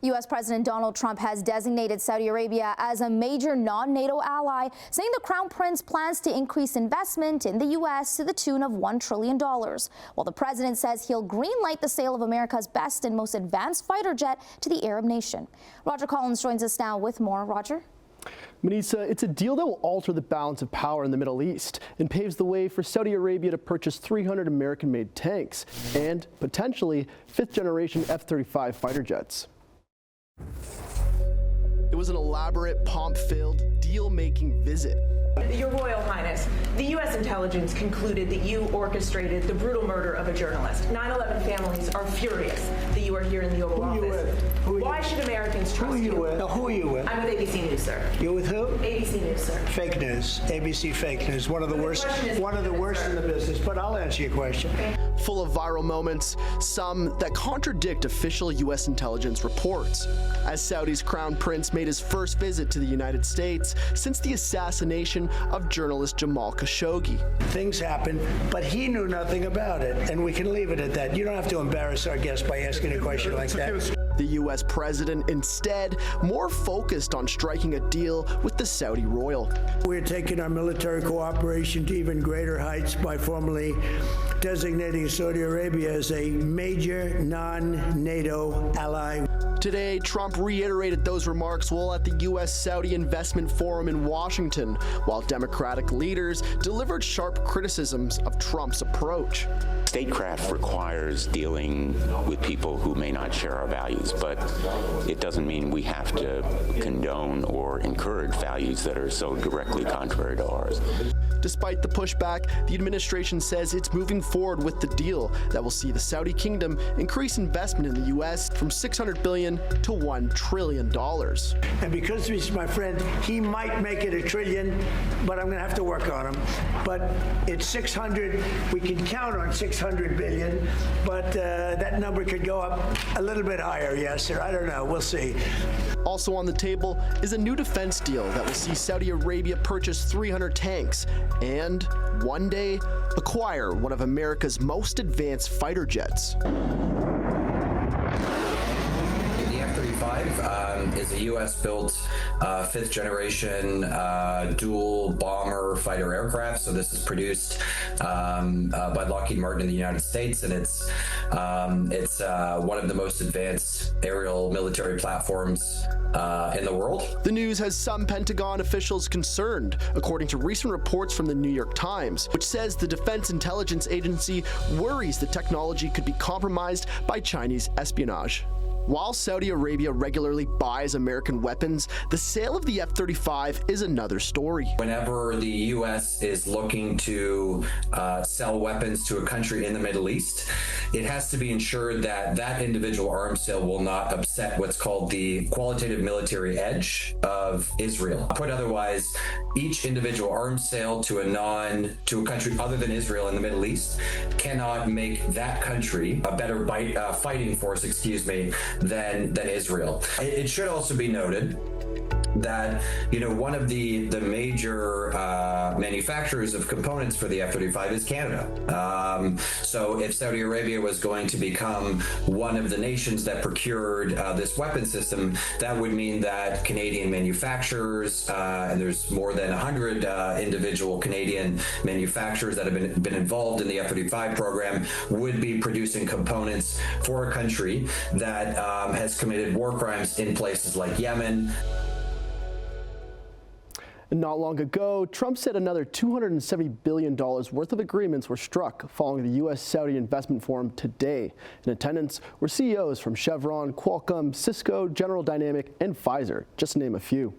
U.S. President Donald Trump has designated Saudi Arabia as a major non-NATO ally, saying the Crown Prince plans to increase investment in the U.S. to the tune of $1 trillion. While the president says he'll greenlight the sale of America's best and most advanced fighter jet to the Arab nation. Roger Collins joins us now with more. Roger? Manisa, it's a deal that will alter the balance of power in the Middle East and paves the way for Saudi Arabia to purchase 300 American-made tanks and, potentially, fifth-generation F-35 fighter jets. It was an elaborate, pomp-filled, deal-making visit. Your Royal Highness, the U.S. intelligence concluded that you orchestrated the brutal murder of a journalist. 9/11 families are furious that you are here in the Oval Office. Why should Americans trust you? Who are you with? No, who are you with? I'm with ABC News, sir. You're with who? ABC News, sir. Fake news. ABC fake news. One of the worst in the business, but I'll answer your question. Okay. Full of viral moments, some that contradict official U.S. intelligence reports. As Saudi's Crown Prince made his first visit to the United States since the assassination of journalist Jamal Khashoggi. Things happen, but he knew nothing about it, and we can leave it at that. You don't have to embarrass our guest by asking a question like that. The U.S. president, instead, more focused on striking a deal with the Saudi royal. We're taking our military cooperation to even greater heights by formally designating Saudi Arabia as a major non-NATO ally. Today, Trump reiterated those remarks while at the U.S.-Saudi Investment Forum in Washington, while Democratic leaders delivered sharp criticisms of Trump's approach. Statecraft requires dealing with people who may not share our values, but it doesn't mean we have to condone or encourage values that are so directly contrary to ours. Despite the pushback, the administration says it's moving forward with the deal that will see the Saudi kingdom increase investment in the U.S. from $600 billion to $1 trillion. And because he's my friend, he might make it $1 trillion, but I'm going to have to work on him. But it's 600. We can count on 600 billion, but that number could go up a little bit higher. Yes, sir. I don't know. We'll see. Also on the table is a new defense deal that will see Saudi Arabia purchase 300 tanks and, one day, acquire one of America's most advanced fighter jets. The F-35 is a U.S.-built fifth-generation dual bomber fighter aircraft. So this is produced by Lockheed Martin in the United States, and it's one of the most advanced aerial military platforms in the world. The news has some Pentagon officials concerned, according to recent reports from the New York Times, which says the Defense Intelligence Agency worries the technology could be compromised by Chinese espionage. While Saudi Arabia regularly buys American weapons, the sale of the F-35 is another story. Whenever the U.S. is looking to sell weapons to a country in the Middle East, it has to be ensured that that individual arms sale will not upset what's called the qualitative military edge of Israel. Put otherwise, each individual arms sale to a country other than Israel in the Middle East cannot make that country a better fighting force, than Israel. It should also be noted that, one of the major manufacturers of components for the F-35 is Canada. So if Saudi Arabia was going to become one of the nations that procured this weapon system, that would mean that Canadian manufacturers, and there's more than 100 individual Canadian manufacturers that have been involved in the F-35 program, would be producing components for a country that has committed war crimes in places like Yemen. Not long ago, Trump said another $270 billion worth of agreements were struck following the U.S.-Saudi Investment Forum today. In attendance were CEOs from Chevron, Qualcomm, Cisco, General Dynamics, and Pfizer, just to name a few.